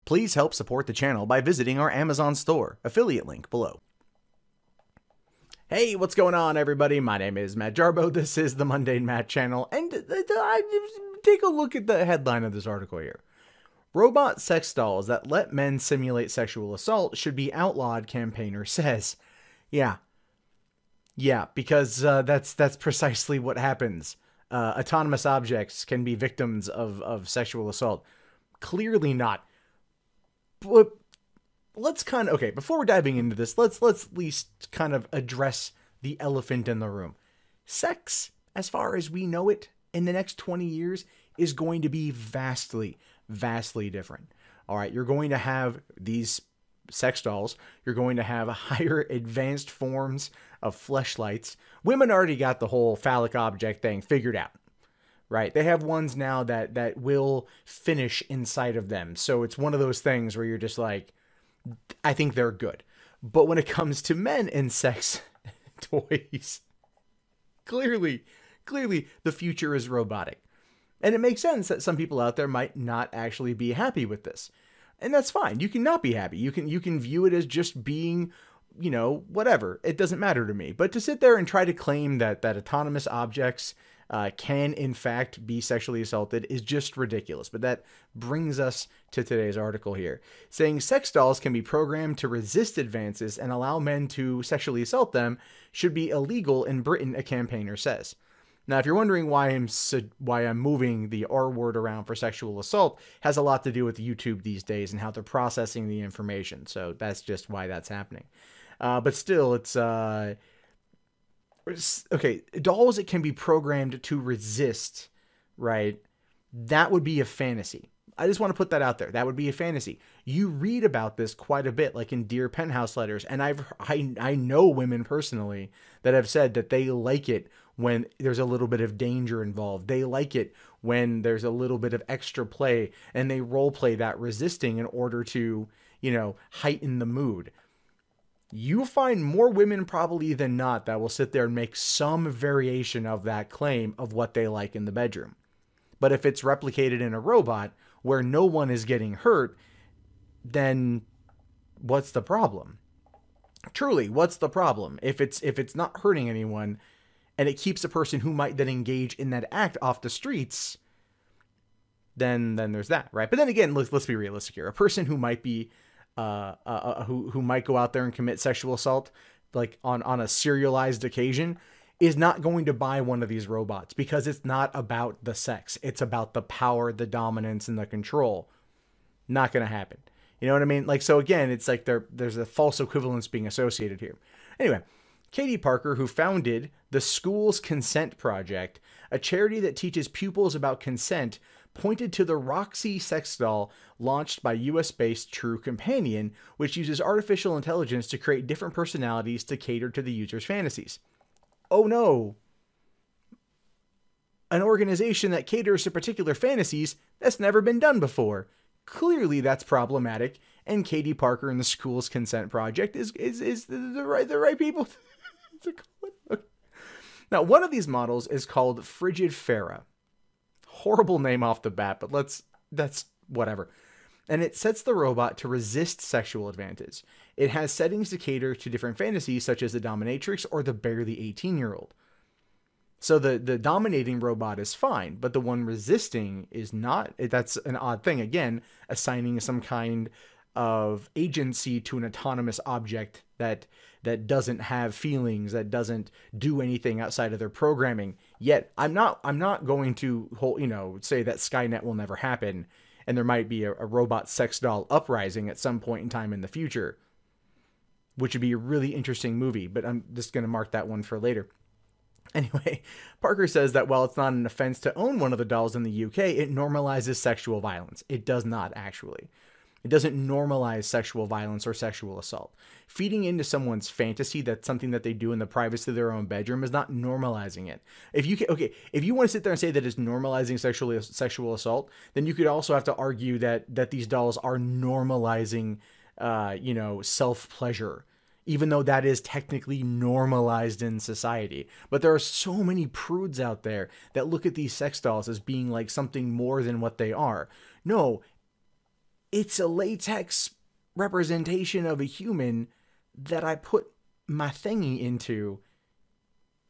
Please help support the channel by visiting our Amazon store, affiliate link below. Hey, what's going on, everybody? My name is Matt Jarbo. This is the Mundane Matt channel, and take a look at the headline of this article here. Robot sex dolls that let men simulate sexual assault should be outlawed, campaigner says. Yeah, because that's precisely what happens. Autonomous objects can be victims of sexual assault. Clearly not. But let's kind of, okay, before we're diving into this, let's at least kind of address the elephant in the room. Sex, as far as we know it, in the next 20 years is going to be vastly different. All right, you're going to have these sex dolls. You're going to have higher advanced forms of fleshlights. Women already got the whole phallic object thing figured out. Right, they have ones now that will finish inside of them. So it's one of those things where you're just like, I think they're good. But when it comes to men and sex toys, clearly the future is robotic. And it makes sense that some people out there might not actually be happy with this. And that's fine. You can not be happy. You can view it as just being, you know, whatever. It doesn't matter to me. But to sit there and try to claim that autonomous objects can in fact be sexually assaulted is just ridiculous. But that brings us to today's article here, saying sex dolls can be programmed to resist advances and allow men to sexually assault them should be illegal in Britain, a campaigner says. Now, if you're wondering why I'm moving the R word around for sexual assault, has a lot to do with YouTube these days and how they're processing the information. So that's just why that's happening. But still, it's okay, dolls that can be programmed to resist, right? That would be a fantasy. I just want to put that out there. That would be a fantasy. You read about this quite a bit, like in Dear Penthouse letters, and I know women personally that have said that they like it when there's a little bit of danger involved. They like it when there's a little bit of extra play, and they role play that resisting in order to, you know, heighten the mood. You find more women probably than not that will sit there and make some variation of that claim of what they like in the bedroom. But if it's replicated in a robot where no one is getting hurt, then what's the problem? Truly, what's the problem? If it's not hurting anyone and it keeps a person who might then engage in that act off the streets, then there's that, right? But then again, let's be realistic here. A person who might be who might go out there and commit sexual assault, like on a serialized occasion, is not going to buy one of these robots because it's not about the sex. It's about the power, the dominance, and the control. Not going to happen. You know what I mean? Like, so again, it's like there's a false equivalence being associated here. Anyway, Katie Parker, who founded the School's Consent Project, a charity that teaches pupils about consent, pointed to the Roxxxy sex doll launched by US-based True Companion, which uses artificial intelligence to create different personalities to cater to the user's fantasies. Oh no! An organization that caters to particular fantasies that's never been done before. Clearly that's problematic, and Katie Parker and the School's Consent Project is the right people to call it. Now, one of these models is called Frigid Farah. Horrible name off the bat, but that's whatever. And it sets the robot to resist sexual advantage. It has settings to cater to different fantasies, such as the dominatrix or the barely 18-year-old. So the dominating robot is fine, but the one resisting is not. That's an odd thing. Again, assigning some kind of agency to an autonomous object that doesn't have feelings, that doesn't do anything outside of their programming. Yet I'm not going to say that Skynet will never happen and there might be a robot sex doll uprising at some point in time in the future, which would be a really interesting movie, but I'm just going to mark that one for later. Anyway, Parker says that while it's not an offense to own one of the dolls in the UK, it normalizes sexual violence. It does not, actually. It doesn't normalize sexual violence or sexual assault. Feeding into someone's fantasy, that's something that they do in the privacy of their own bedroom, is not normalizing it. If you want to sit there and say that it's normalizing sexual assault, then you could also have to argue that these dolls are normalizing, self-pleasure, even though that is technically normalized in society. But there are so many prudes out there that look at these sex dolls as being like something more than what they are. No. it's a latex representation of a human that I put my thingy into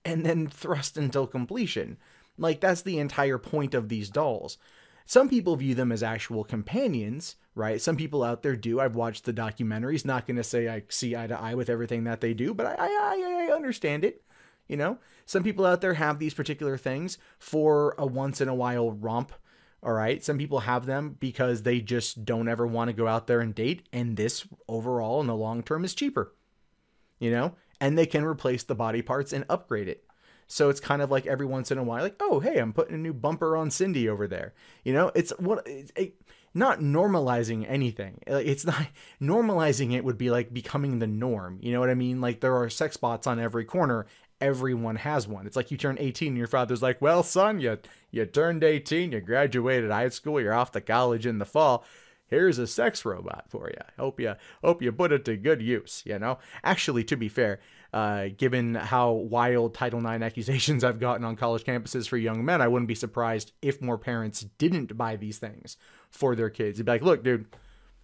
and then thrust until completion. Like, that's the entire point of these dolls. Some people view them as actual companions, right? Some people out there do. I've watched the documentaries. Not going to say I see eye to eye with everything that they do, but I understand it. You know, some people out there have these particular things for a once in a while romp. All right. Some people have them because they just don't ever want to go out there and date. And this overall in the long term is cheaper, you know, and they can replace the body parts and upgrade it. So it's kind of like every once in a while, like, oh, hey, I'm putting a new bumper on Cindy over there. You know, it's not normalizing anything. It's not normalizing. It would be like becoming the norm. You know what I mean? Like, there are sex bots on every corner. Everyone has one. It's like you turn 18 and your father's like, well, son, you turned 18, you graduated high school, you're off to college in the fall. Here's a sex robot for you. Hope you put it to good use, you know? Actually, to be fair, given how wild Title IX accusations I've gotten on college campuses for young men, I wouldn't be surprised if more parents didn't buy these things for their kids. They'd be like, look, dude,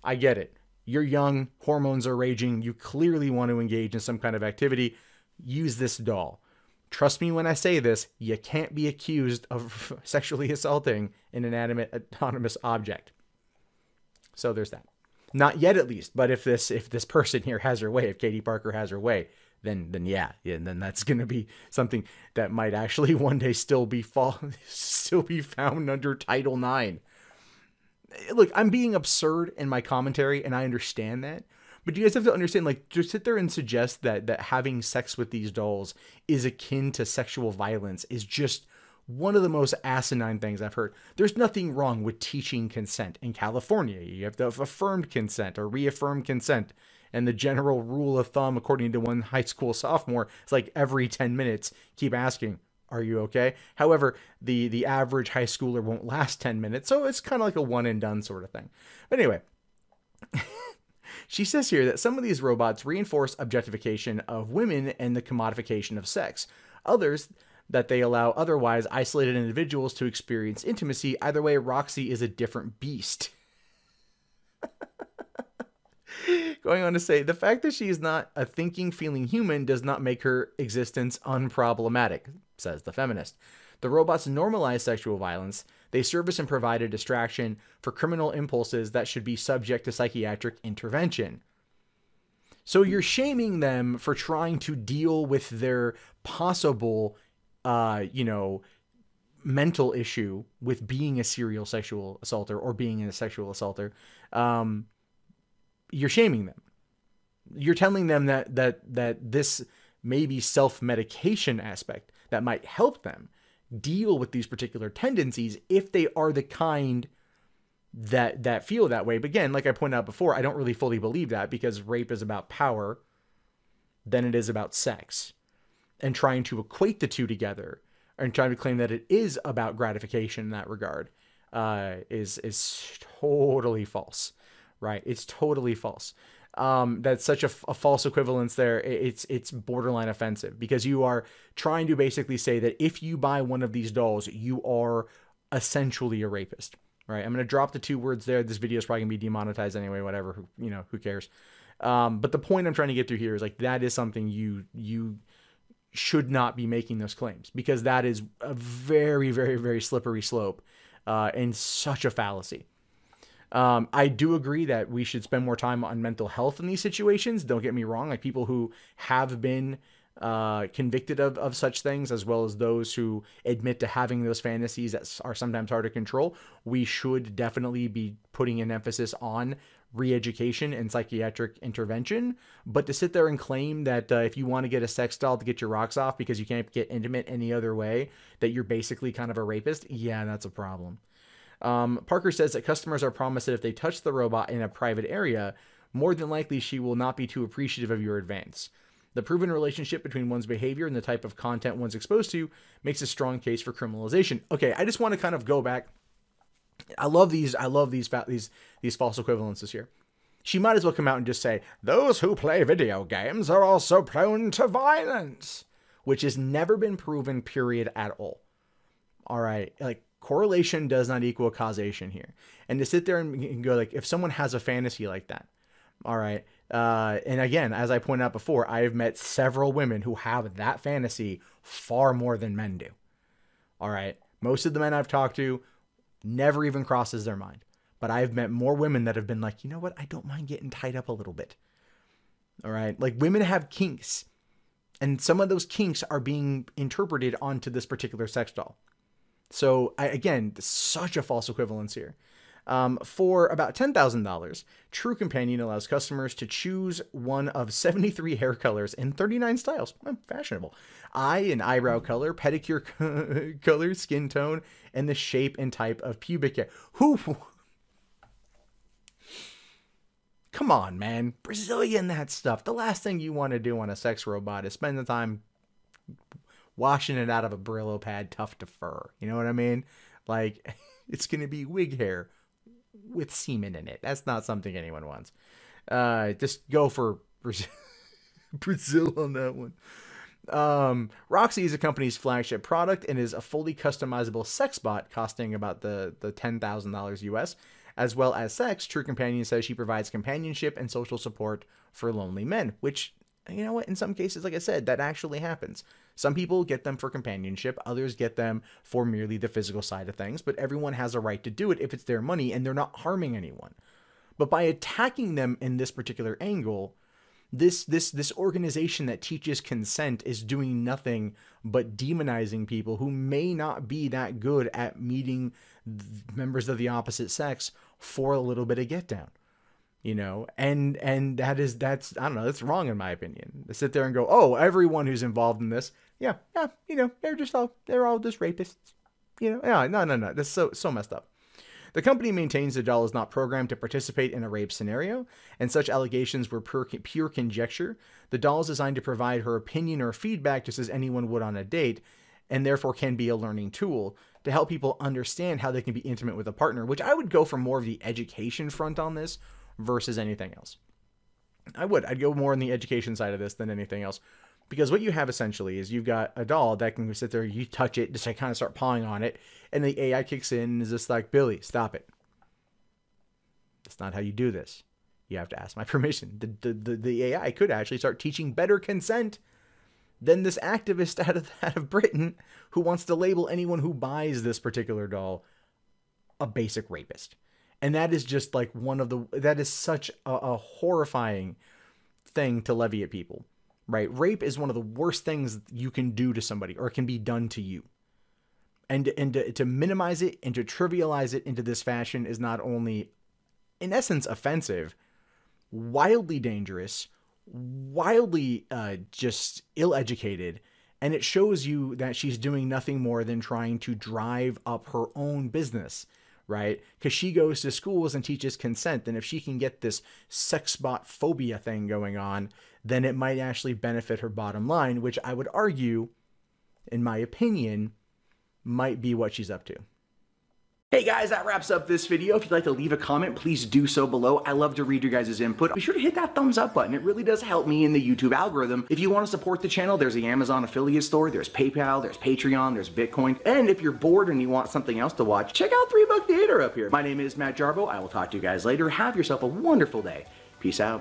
I get it. You're young, hormones are raging, you clearly want to engage in some kind of activity. Use this doll. Trust me when I say this, you can't be accused of sexually assaulting an inanimate autonomous object. So there's that. Not yet, at least. But if this person here has her way, if Katie Parker has her way, then yeah, then that's going to be something that might actually one day still be found under Title IX. Look, I'm being absurd in my commentary, and I understand that. But you guys have to understand, like, to sit there and suggest that having sex with these dolls is akin to sexual violence is just one of the most asinine things I've heard. There's nothing wrong with teaching consent. In California, you have to have affirmed consent or reaffirmed consent. And the general rule of thumb, according to one high school sophomore, is like every 10 minutes, keep asking, are you okay? However, the average high schooler won't last 10 minutes. So it's kind of like a one and done sort of thing. But anyway, she says here that some of these robots reinforce objectification of women and the commodification of sex. Others, that they allow otherwise isolated individuals to experience intimacy. Either way, Roxxxy is a different beast. Going on to say, the fact that she is not a thinking, feeling human does not make her existence unproblematic, says the feminist. The robots normalize sexual violence. They service and provide a distraction for criminal impulses that should be subject to psychiatric intervention. So you're shaming them for trying to deal with their possible mental issue with being a serial sexual assaulter or being a sexual assaulter. You're shaming them. You're telling them that this maybe self-medication aspect that might help them deal with these particular tendencies if they are the kind that feel that way. But again, like I pointed out before, I don't really fully believe that, because rape is about power than it is about sex. And trying to equate the two together and trying to claim that it is about gratification in that regard is totally false, right? It's totally false. That's such a false equivalence there. It's borderline offensive, because you are trying to basically say that if you buy one of these dolls, you are essentially a rapist, right? I'm going to drop the two words there. This video is probably gonna be demonetized anyway, whatever, who cares? But the point I'm trying to get through here is, like, that is something you should not be making those claims, because that is a very, very, very slippery slope, and such a fallacy. I do agree that we should spend more time on mental health in these situations. Don't get me wrong. Like, people who have been convicted of such things, as well as those who admit to having those fantasies that are sometimes hard to control, we should definitely be putting an emphasis on re-education and psychiatric intervention. But to sit there and claim that if you want to get a sex doll to get your rocks off because you can't get intimate any other way, that you're basically kind of a rapist, yeah, that's a problem. Parker says that customers are promised that if they touch the robot in a private area, more than likely she will not be too appreciative of your advance. The proven relationship between one's behavior and the type of content one's exposed to makes a strong case for criminalization. Okay, I just want to kind of go back. I love these false equivalences here. She might as well come out and just say, those who play video games are also prone to violence, which has never been proven, period, at all. All right, like, Correlation does not equal causation here. And to sit there and go like, if someone has a fantasy like that, all right. And again, as I pointed out before, I have met several women who have that fantasy far more than men do. All right. Most of the men I've talked to never even crosses their mind. But I've met more women that have been like, you know what? I don't mind getting tied up a little bit. All right. Like, women have kinks. And some of those kinks are being interpreted onto this particular sex doll. So again, such a false equivalence here. For about $10,000, True Companion allows customers to choose one of 73 hair colors in 39 styles. Fashionable. Eye and eyebrow color, pedicure color, skin tone, and the shape and type of pubic hair. Come on, man. Brazilian that stuff. The last thing you want to do on a sex robot is spend the time washing it out of a Brillo pad tough to fur. You know what I mean? Like, it's going to be wig hair with semen in it. That's not something anyone wants. Just go for Brazil on that one. Roxxxy is the company's flagship product and is a fully customizable sex bot costing about the $10,000 US. As well as sex, True Companion says she provides companionship and social support for lonely men, which, you know what, in some cases, like I said, that actually happens. Some people get them for companionship, others get them for merely the physical side of things, but everyone has a right to do it if it's their money and they're not harming anyone. But by attacking them in this particular angle, this organization that teaches consent is doing nothing but demonizing people who may not be that good at meeting members of the opposite sex for a little bit of get down. You know, and that's I don't know, that's wrong in my opinion. To sit there and go, oh, everyone who's involved in this, yeah, you know, they're all just rapists. You know, yeah, no, that's so messed up. The company maintains the doll is not programmed to participate in a rape scenario, and such allegations were pure conjecture. The doll is designed to provide her opinion or feedback just as anyone would on a date, and therefore can be a learning tool to help people understand how they can be intimate with a partner, which I would go for more of the education front on this versus anything else. I'd go more on the education side of this than anything else. Because what you have essentially is you've got a doll that can sit there, you touch it, just like kind of start pawing on it, and the AI kicks in and is just like, Billy, stop it. That's not how you do this. You have to ask my permission. The AI could actually start teaching better consent than this activist out of Britain who wants to label anyone who buys this particular doll a basic rapist. And that is just like that is such a horrifying thing to levy at people. Right? Rape is one of the worst things you can do to somebody, or can be done to you. And to minimize it and to trivialize it into this fashion is not only, in essence, offensive, wildly dangerous, wildly just ill-educated, and it shows you that she's doing nothing more than trying to drive up her own business. Right? Because she goes to schools and teaches consent. And if she can get this sex bot phobia thing going on, then it might actually benefit her bottom line, which I would argue, in my opinion, might be what she's up to. Hey guys, that wraps up this video. If you'd like to leave a comment, please do so below. I love to read your guys' input. Be sure to hit that thumbs up button. It really does help me in the YouTube algorithm. If you want to support the channel, there's the Amazon affiliate store, there's PayPal, there's Patreon, there's Bitcoin. And if you're bored and you want something else to watch, check out 3 Buck Theater up here. My name is Matt Jarbo. I will talk to you guys later. Have yourself a wonderful day. Peace out.